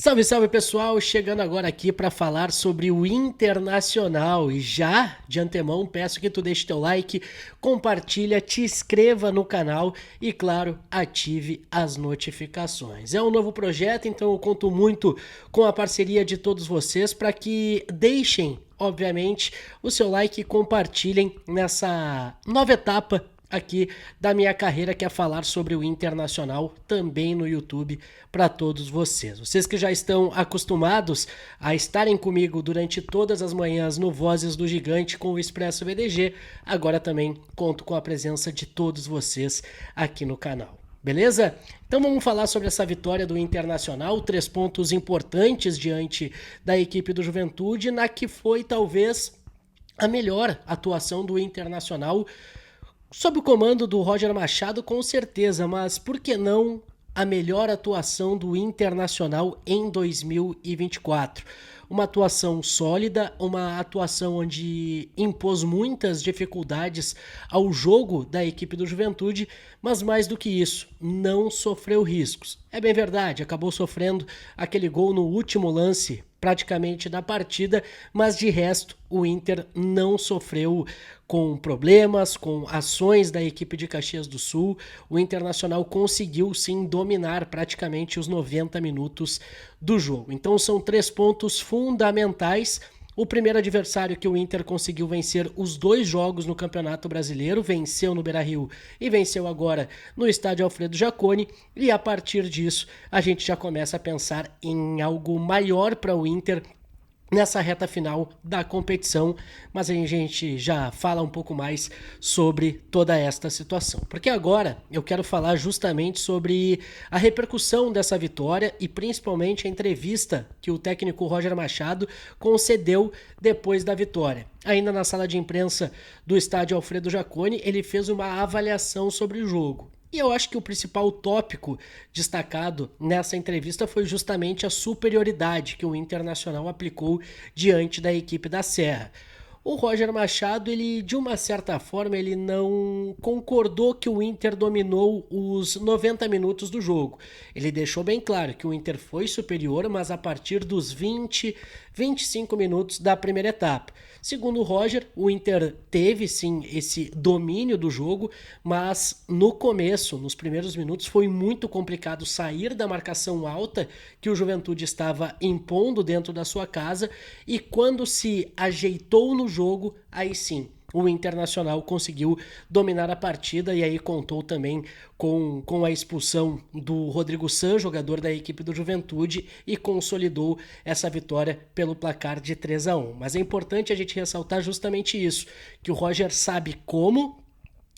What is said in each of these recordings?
Salve, salve pessoal! Chegando agora aqui para falar sobre o Internacional e já de antemão peço que tu deixe teu like, compartilha, te inscreva no canal e claro, ative as notificações. É um novo projeto, então eu conto muito com a parceria de todos vocês para que deixem, obviamente, o seu like e compartilhem nessa nova etapa aqui da minha carreira, que é falar sobre o Internacional também no YouTube para todos vocês. Vocês que já estão acostumados a estarem comigo durante todas as manhãs no Vozes do Gigante com o Expresso VDG, agora também conto com a presença de todos vocês aqui no canal. Beleza? Então vamos falar sobre essa vitória do Internacional, 3 pontos importantes diante da equipe do Juventude, na que foi talvez a melhor atuação do Internacional sob o comando do Roger Machado, com certeza, mas por que não a melhor atuação do Internacional em 2024? Uma atuação sólida, uma atuação onde impôs muitas dificuldades ao jogo da equipe do Juventude, mas mais do que isso, não sofreu riscos. É bem verdade, acabou sofrendo aquele gol no último lance praticamente da partida, mas de resto o Inter não sofreu com problemas, com ações da equipe de Caxias do Sul. O Internacional conseguiu sim dominar praticamente os 90 minutos do jogo. Então são 3 pontos fundamentais. O primeiro adversário que o Inter conseguiu vencer os 2 jogos no Campeonato Brasileiro, venceu no Beira-Rio e venceu agora no Estádio Alfredo Jaconi, e a partir disso a gente já começa a pensar em algo maior para o Inter nessa reta final da competição, mas a gente já fala um pouco mais sobre toda esta situação. Porque agora eu quero falar justamente sobre a repercussão dessa vitória e principalmente a entrevista que o técnico Roger Machado concedeu depois da vitória. Ainda na sala de imprensa do estádio Alfredo Jaconi, ele fez uma avaliação sobre o jogo. E eu acho que o principal tópico destacado nessa entrevista foi justamente a superioridade que o Internacional aplicou diante da equipe da Serra. O Roger Machado, ele de uma certa forma, ele não concordou que o Inter dominou os 90 minutos do jogo. Ele deixou bem claro que o Inter foi superior, mas a partir dos 25 minutos da primeira etapa. Segundo o Roger, o Inter teve sim esse domínio do jogo, mas no começo, nos primeiros minutos, foi muito complicado sair da marcação alta que o Juventude estava impondo dentro da sua casa, e quando se ajeitou no jogo, aí sim o Internacional conseguiu dominar a partida, e aí contou também com a expulsão do Rodrigo San, jogador da equipe do Juventude, e consolidou essa vitória pelo placar de 3-1. Mas é importante a gente ressaltar justamente isso, que o Roger sabe como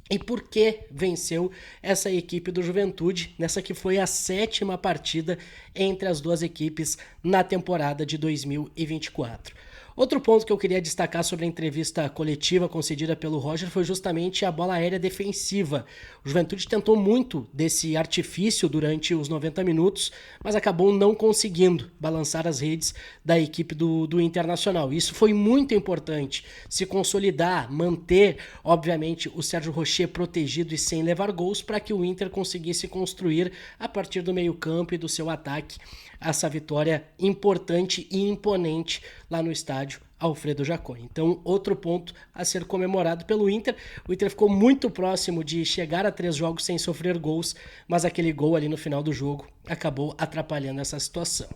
e por que venceu essa equipe do Juventude, nessa que foi a 7ª partida entre as duas equipes na temporada de 2024. Outro ponto que eu queria destacar sobre a entrevista coletiva concedida pelo Roger foi justamente a bola aérea defensiva. O Juventude tentou muito desse artifício durante os 90 minutos, mas acabou não conseguindo balançar as redes da equipe do Internacional. Isso foi muito importante, se consolidar, manter, obviamente, o Sérgio Rocher protegido e sem levar gols, para que o Inter conseguisse construir, a partir do meio-campo e do seu ataque, essa vitória importante e imponente lá no estádio Alfredo Jaconi. Então, outro ponto a ser comemorado pelo Inter. O Inter ficou muito próximo de chegar a 3 jogos sem sofrer gols, mas aquele gol ali no final do jogo acabou atrapalhando essa situação.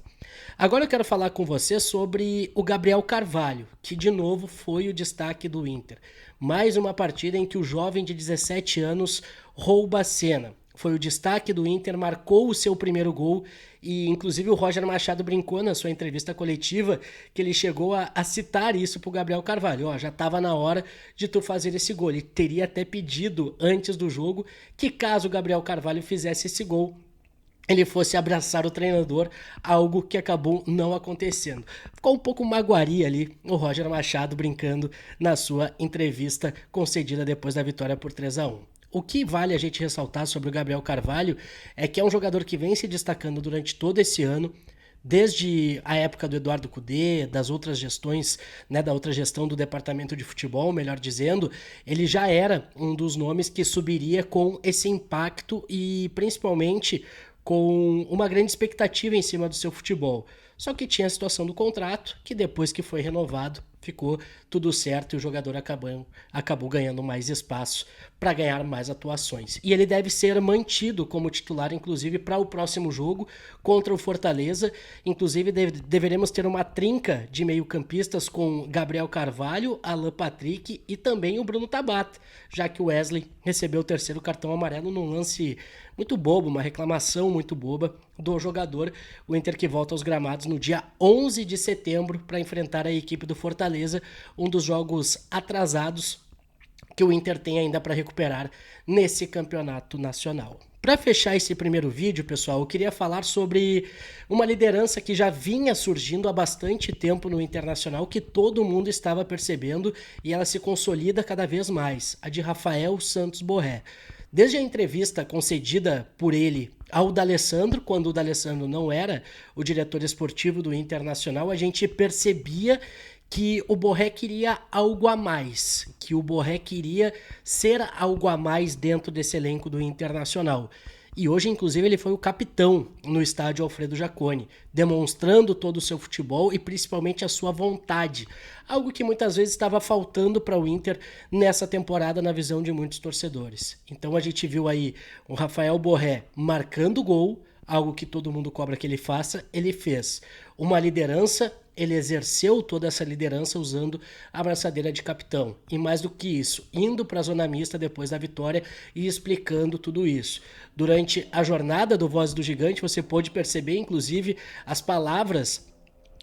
Agora eu quero falar com você sobre o Gabriel Carvalho, que de novo foi o destaque do Inter. Mais uma partida em que o jovem de 17 anos rouba a cena. Foi o destaque do Inter, marcou o seu primeiro gol, e inclusive o Roger Machado brincou na sua entrevista coletiva que ele chegou a citar isso pro Gabriel Carvalho. Já estava na hora de tu fazer esse gol. Ele teria até pedido antes do jogo que, caso o Gabriel Carvalho fizesse esse gol, ele fosse abraçar o treinador, algo que acabou não acontecendo. Ficou um pouco magoaria ali o Roger Machado brincando na sua entrevista concedida depois da vitória por 3-1. O que vale a gente ressaltar sobre o Gabriel Carvalho é que é um jogador que vem se destacando durante todo esse ano, desde a época do Eduardo Cudê, das outras gestões, né, da outra gestão do departamento de futebol, melhor dizendo, ele já era um dos nomes que subiria com esse impacto e principalmente com uma grande expectativa em cima do seu futebol. Só que tinha a situação do contrato, que depois que foi renovado, ficou tudo certo e o jogador acabou ganhando mais espaço para ganhar mais atuações. E ele deve ser mantido como titular, inclusive, para o próximo jogo contra o Fortaleza. Inclusive, deveremos ter uma trinca de meio-campistas com Gabriel Carvalho, Alan Patrick e também o Bruno Tabata, já que o Wesley recebeu o terceiro cartão amarelo num lance muito bobo, uma reclamação muito boba do jogador. O Inter que volta aos gramados no dia 11 de setembro para enfrentar a equipe do Fortaleza, um dos jogos atrasados que o Inter tem ainda para recuperar nesse campeonato nacional. Para fechar esse primeiro vídeo, pessoal, eu queria falar sobre uma liderança que já vinha surgindo há bastante tempo no Internacional, que todo mundo estava percebendo e ela se consolida cada vez mais, a de Rafael Santos Borré. Desde a entrevista concedida por ele ao D'Alessandro, quando o D'Alessandro não era o diretor esportivo do Internacional, a gente percebia que o Borré queria algo a mais, que o Borré queria ser algo a mais dentro desse elenco do Internacional. E hoje, inclusive, ele foi o capitão no estádio Alfredo Jaconi, demonstrando todo o seu futebol e principalmente a sua vontade. Algo que muitas vezes estava faltando para o Inter nessa temporada na visão de muitos torcedores. Então a gente viu aí o Rafael Borré marcando gol, algo que todo mundo cobra que ele faça, ele fez. Uma liderança, ele exerceu toda essa liderança usando a braçadeira de capitão. E mais do que isso, indo para a zona mista depois da vitória e explicando tudo isso. Durante a jornada do Voz do Gigante, você pôde perceber, inclusive, as palavras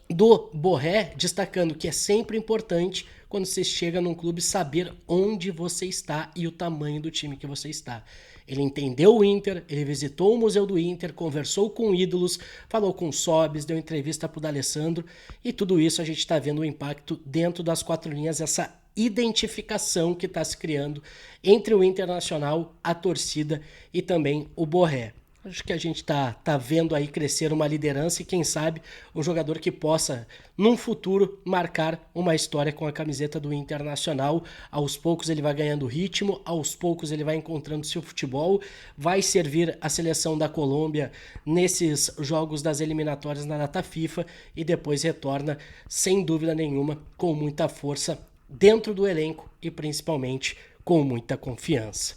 do Borré, destacando que é sempre importante quando você chega num clube saber onde você está e o tamanho do time que você está. Ele entendeu o Inter, ele visitou o Museu do Inter, conversou com ídolos, falou com Sobis, deu entrevista para o D'Alessandro e tudo isso a gente está vendo o impacto dentro das quatro linhas, essa identificação que está se criando entre o Internacional, a torcida e também o Borré. Acho que a gente tá vendo aí crescer uma liderança e quem sabe um jogador que possa, num futuro, marcar uma história com a camiseta do Internacional. Aos poucos ele vai ganhando ritmo, aos poucos ele vai encontrando seu futebol, vai servir a seleção da Colômbia nesses jogos das eliminatórias na data FIFA e depois retorna, sem dúvida nenhuma, com muita força dentro do elenco e principalmente com muita confiança.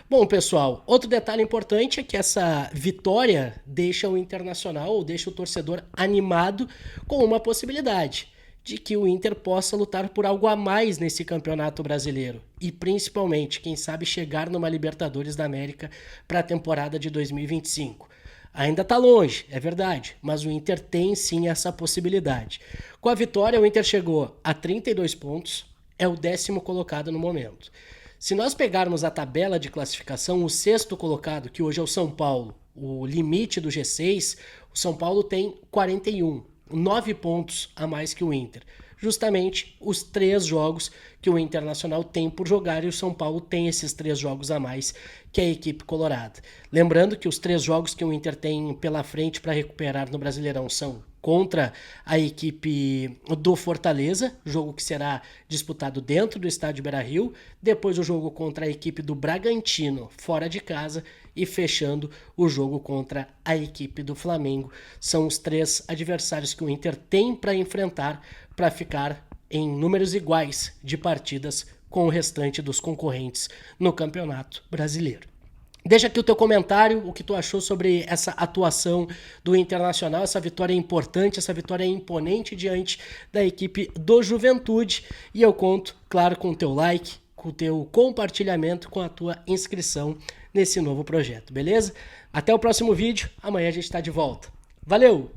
Bom, pessoal, outro detalhe importante é que essa vitória deixa o Internacional, ou deixa o torcedor animado com uma possibilidade de que o Inter possa lutar por algo a mais nesse campeonato brasileiro e principalmente, quem sabe, chegar numa Libertadores da América para a temporada de 2025. Ainda está longe, é verdade, mas o Inter tem sim essa possibilidade. Com a vitória, o Inter chegou a 32 pontos, é o 10º colocado no momento. Se nós pegarmos a tabela de classificação, o 6º colocado, que hoje é o São Paulo, o limite do G6, o São Paulo tem 41, 9 pontos a mais que o Inter. Justamente os 3 jogos que o Internacional tem por jogar e o São Paulo tem esses 3 jogos a mais que a equipe colorada. Lembrando que os 3 jogos que o Inter tem pela frente para recuperar no Brasileirão são contra a equipe do Fortaleza, jogo que será disputado dentro do estádio Beira-Rio, depois o jogo contra a equipe do Bragantino, fora de casa, e fechando o jogo contra a equipe do Flamengo. São os 3 adversários que o Inter tem para enfrentar para ficar em números iguais de partidas com o restante dos concorrentes no Campeonato Brasileiro. Deixa aqui o teu comentário, o que tu achou sobre essa atuação do Internacional, essa vitória importante, essa vitória imponente diante da equipe do Juventude. E eu conto, claro, com o teu like, com o teu compartilhamento, com a tua inscrição nesse novo projeto, beleza? Até o próximo vídeo, amanhã a gente está de volta. Valeu!